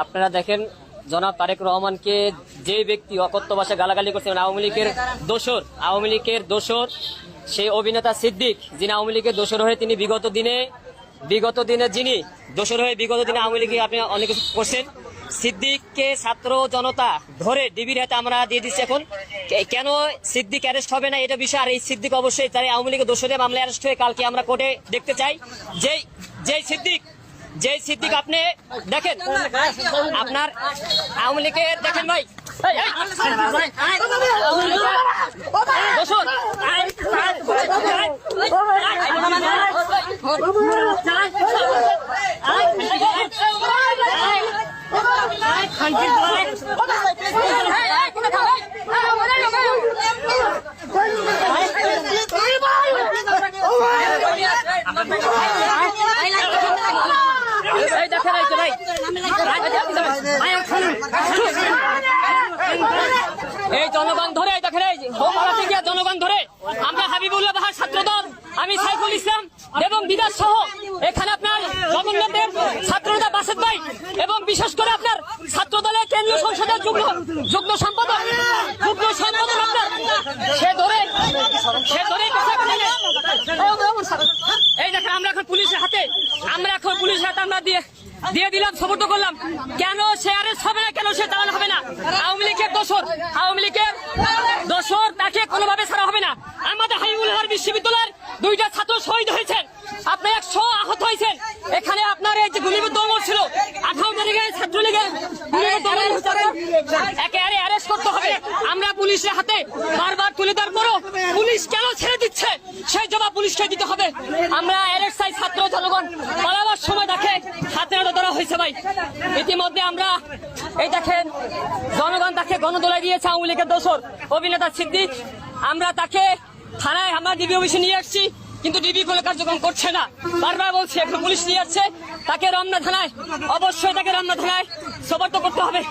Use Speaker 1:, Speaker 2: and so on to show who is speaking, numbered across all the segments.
Speaker 1: আপনারা দেখেন জনাব তারেক রহমানকে যে ব্যক্তি অকথ্য ভাষায় গালাগালি করছেন আওয়ামী লীগের দোসর সেই অভিনেতা সিদ্দিক, যিনি আওয়ামী লীগের দোসর হয়ে তিনি বিগত দিনে আওয়ামী লীগে আপনি অনেক কিছু করছেন। সিদ্দিককে ছাত্র জনতা ধরে ডিবির হাতে আমরা দিয়ে দিচ্ছি। এখন কেন সিদ্দিক অ্যারেস্ট হবে না এটা বিষয়, আর এই সিদ্দিক অবশ্যই তাই আওয়ামী লীগের দোষরে মামলায় অ্যারেস্ট হয়ে কালকে আমরা কোর্টে দেখতে চাই। যেই সিদ্দিক আপনি দেখেন, আপনার আওয়ামী লীগের দেখেন ভাই এই জনগণ ধরে দেখেন, জনগণ ধরে আমরা হাবিবুল্লাহ বাহার ছাত্রদল, আমি সাইফুল ইসলাম এবং বিদাস সহ এখানে আপনার জগন্নাথের ছাত্রদা বাসেদ ভাই এবং বিশেষ করে আপনার ছাত্রদলের কেন্দ্রীয় সংসদের যুগ্ম সম্পাদক আপনার সে ধরে এই দেখেন আমরা এখন পুলিশের হাতে আমরা দিয়ে দিলাম, সমর্থ করলাম। কেন সে অ্যারেস্ট হবে না, কেন সে চালানো হবে না? আওয়ামী লীগের দোসর তাকে কোনোভাবে ছাড়া হবে না। আমাদের হাবিবুল্লাহ বিশ্ববিদ্যালয়ের 2টা ছাত্র শহীদ হয়েছেন, আপনার 100 আহত হয়েছেন। এখানে আপনার এই যে গুলিবিদ্ধ ছিল 18 তারিখে ছাত্রলীগের একেবারে অ্যারেস্ট করতে হবে। আমরা পুলিশের হাতে বারবার তুলে দেওয়ার পরও পুলিশ কেন ছেড়ে দিচ্ছে সেই জবাব পুলিশকে দিতে হবে। আমরা অ্যারেস্ট চাই, ছাত্র জনগণ পালাবার সময় দেখে হাতে ধরা হয়েছে ভাই। ইতিমধ্যে আমরা এই দেখেন জনগণ তাকে গণদোলায় দিয়েছে আওয়ামী লীগের দোসর অভিনেতা সিদ্দিক। আমরা তাকে থানায় আমরা ডিবি অফিসে নিয়ে আসছি, কিন্তু ডিবি কোনো কার্যক্রম করছে না। বারবার বলছে এখন পুলিশ নিয়ে যাচ্ছে তাকে রমনা থানায়, অবশ্যই তাকে রমনা থানায় সোপর্দ করতে হবে।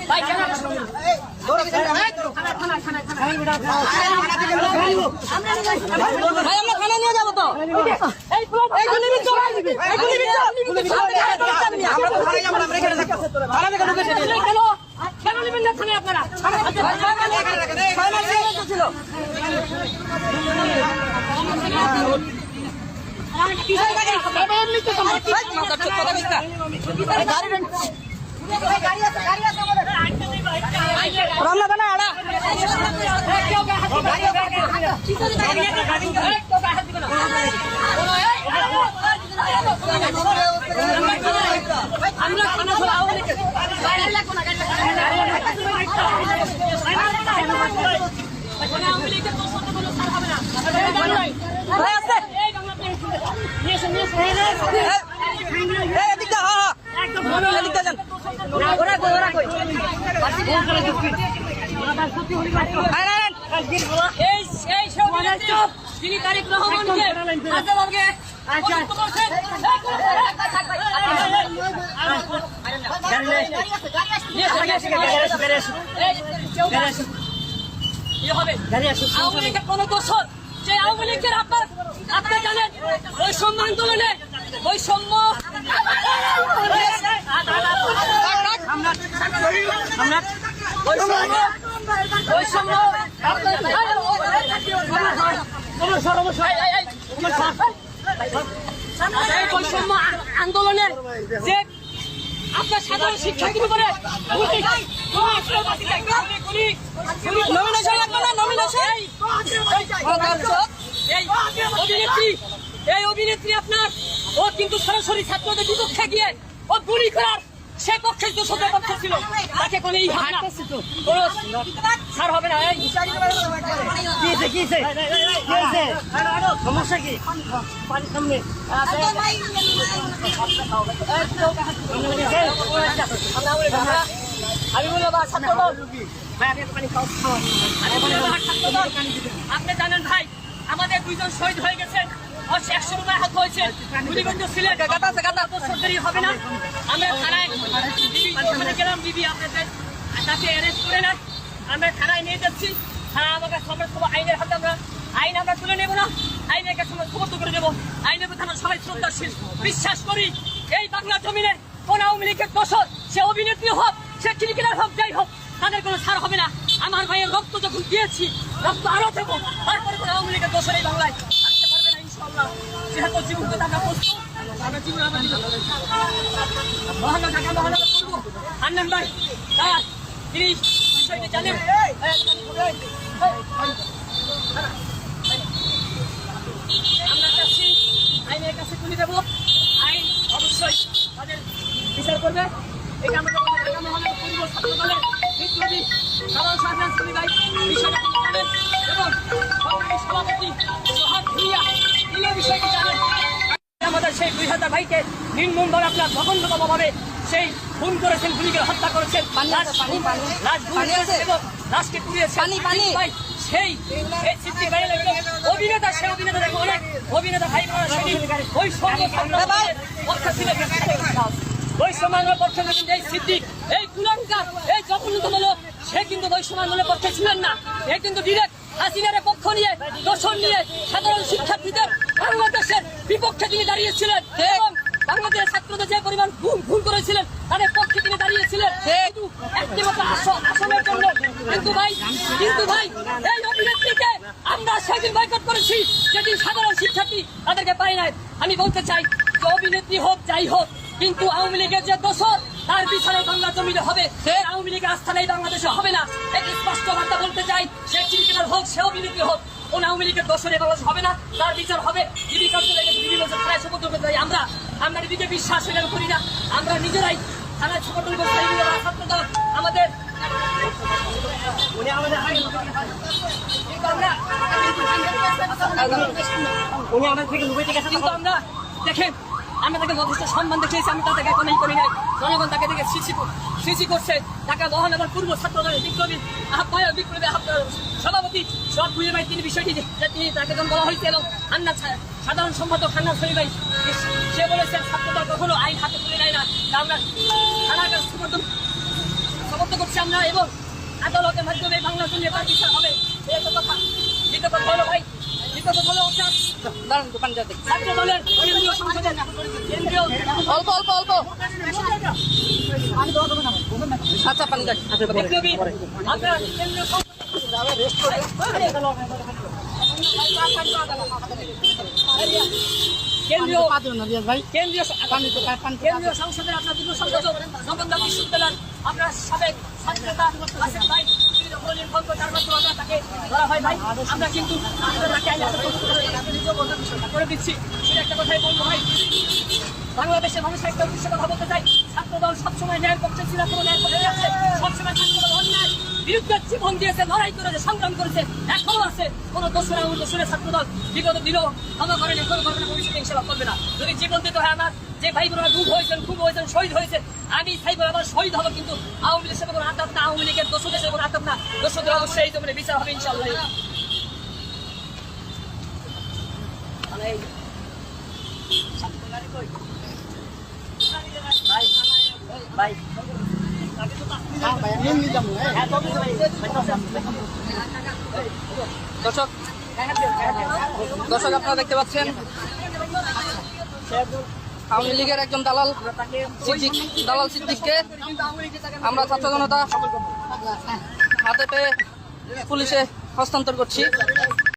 Speaker 1: ভাই কেন আমরা থানা নিয়ে যাবো তো? কেন নেবেন না থানায় আপনারা? তারেক রহমানকে আওয়ামী লীগের কোন দোষর যে আওয়ামী লীগের আপনার জানেন বৈষম্য আন্দোলনে বৈষম্য আন্দোলনের যে আপনার সাধারণ শিক্ষার্থী করে এই অভিনেত্রী আপনার ও কিন্তু সরাসরি ছাত্রদের বিপক্ষে গিয়ে ও গুলি করার সে পক্ষে দোষদের পক্ষে ছিল, তাকে কোনো ছাড় হবে না। সমস্যা কি আপনি জানেন ভাই, আমাদের 2জন শহীদ হয়ে গেছেন, 100 রুপায় হাত হয়েছে, গুলিবন্ধ ছিলেন, হবে না। আমরা থানায় বিবি আপনাদের তাকে অ্যারেস্ট করে নেয়, আমরা থানায় নিয়ে যাচ্ছি। থানা আমাকে সমস্ত আইনের হাতে আইন আমরা তুলে নেবো না, আইনের কাছে আমরা সমর্থ করে দেবো। আইনের প্রতি আমরা সবাই শ্রদ্ধাশীল, বিশ্বাস করি এই বাংলা জমিনে কোন আওয়ামী লীগের দোষর, সে অভিনেত্রী হোক, সে ক্রিকেটার হোক, যাই হোক, তাদের কোনো ছাড় হবে না। আমার ভাইয়ের রক্ত যখন দিয়েছি, রক্ত আরো দেবো, তারপরে কোনো আওয়ামী লীগের দোষর এই বাংলায় আসতে পারবে না ইনশাআল্লাহ। যেহেতু জীবন কথা আমরা প্রস্তুত, আমরা জীবন মহানগর ঢাকা মহানগর করবো। আন্নান ভাই তিনি বিষয়টি জানেন। আমরা চাচ্ছি আইনের কাছে তুলে দেবো, আইন অবশ্যই তাদের বিচার করবে। এটা আমরা ঢাকা মহানগর পূর্ব ছাত্র দলের বিপ্লবী সাধারণ সাধারণ শ্রমিক ভাই বিষয়টা জানেন এবং সংগ্রামী সভাপতি সোহাগ ভুইয়া তিনি বিষয়টি জানেন। আমাদের সেই 2000 ভাইকে নির্মমভাবে আপনার জঘন্যতমভাবে সেই খুন করেছেন, গুলিকে হত্যা করেছেন, এবং লাশকে পুড়িয়েছেন। ভাই সেই সিদ্দিক ভাই অভিনেতা, সেই অভিনেতা দেখো অনেক অভিনেতা ভাই ওই পক্ষে ছিলেন, ওই সময় পক্ষে এই সিদ্দিক, এই কুলাঙ্কার, এই জঘন্যতম, সে কিন্তু ওই সময় মনে পক্ষে ছিলেন না। এ কিন্তু ডিরেক্ট হাসিনার পক্ষ নিয়ে, দর্শন নিয়ে সাধারণ শিক্ষার্থীদের বাংলাদেশের বিপক্ষে তিনি দাঁড়িয়েছিলেন এবং বাংলাদেশের ছাত্রদের যে পরিমাণ ভুল করেছিলেন তাদের পক্ষে তিনি দাঁড়িয়েছিলেন একটিমাত্র আসামের জন্য। কিন্তু ভাই এই অভিনেত্রীকে আমরা সেদিন বয়কট করেছি, যেদিন সাধারণ শিক্ষার্থী তাদেরকে পাই নাই। আমি বলতে চাই যে অভিনেত্রী হোক, যাই হোক, কিন্তু আওয়ামী লীগের যে দোষর তার বিচারে বাংলা জমিনে হবে। আওয়ামী লীগের আস্থানে বাংলাদেশে হবে না, একটি স্পষ্ট বার্তা বলতে চাই। সে ক্রিকেটার হোক, সে অভিনেত্রী হোক, কোন আওয়ামী লীগের দোষরে বাংলাদেশ হবে না, তার বিচার হবে। ডিবি কার্যালয়ে বিভিন্ন থানায় সুপর্দ করতে চাই। আমরা ডিবিকে বিশ্বাস করি না, আমরা নিজেরাই থানায় সুপর্দ করতে চাই। ছাত্রদল আমাদের কিন্তু আমরা দেখেন, আমরা তাকে যথেষ্ট সম্মান দেখিয়েছি, আমি তাদেরকে এখনই করি নাই। জনগণ তাকে দেখে সৃষ্টি করছে। ঢাকা মহানগর পূর্ব ছাত্র দলের বিপ্লবী সভাপতি সব ভুলে ভাই তিনি বিষয়টি তিনি তাকে যখন বলা হয়েছে এবং সাধারণ সম্পাদক খান্না সরি ভাই সে বলেছেন ছাত্রদল কখনো আইন হাতে তুলে নেয় না। আমরা থানার কাছে সমর্থ করছি আমরা এবং আদালতের মাধ্যমে বাংলা জন্য তার বিচার হবে। এই কথা দ্বিতীয় কথা হলো ভাই, দ্বিতীয় কথা হলো ছাত্র দলের কেন্দ্রীয় সংসদের অল্প আচ্ছা পানি বিপ্লবী আপনার কেন্দ্রীয় কেন্দ্রীয় সংসদের আপনার যুব সংযোজক জগন্নাথ বিশ্ববিদ্যালয়ের আপনার সাবেক ছাত্রতা আসেন ভাই তাকে বলা হয় ভাই। আমরা কিন্তু করে দিচ্ছি। সেটা একটা কথাই বলবো ভাই, বাংলাদেশের মানুষের একটা উদ্দেশ্যে কথা বলতে চাই। ছাত্রদল সবসময় ন্যায়ের পক্ষে ছিল, কোনো ন্যায়ের পক্ষে আছে। সবসময় ছাত্রদল অন্যায় বিরুদ্ধে জীবন দিয়েছে, লড়াই করেছে, সংগ্রাম করেছে, এখনো আছে। কোন দোষরে ছাত্রদল বিগত দিনও ক্ষমা করেনি, কোনো ঘটনা ভবিষ্যতে ইনশাআল্লাহ করবে না। যদি জীবন দিতে হয়, আমার যে ভাই বোনেরা খুব হয়েছেন, শহীদ হয়েছে, আমি চাইবো আমার শহীদ হবো, কিন্তু আওয়ামী লীগের সাথে কোনো আতাপ না, আওয়ামী লীগের দোষদের সাথে কোনো আতাপ না। দোষদের অবশ্যই এই জমিনে বিচার হবে ইনশাআল্লাহ।
Speaker 2: দর্শক আপনারা দেখতে পাচ্ছেন আওয়ামী লীগের একজন দালাল সিদ্দিককে আমরা ছাত্র জনতা হাতে পেয়ে পুলিশে হস্তান্তর করছি।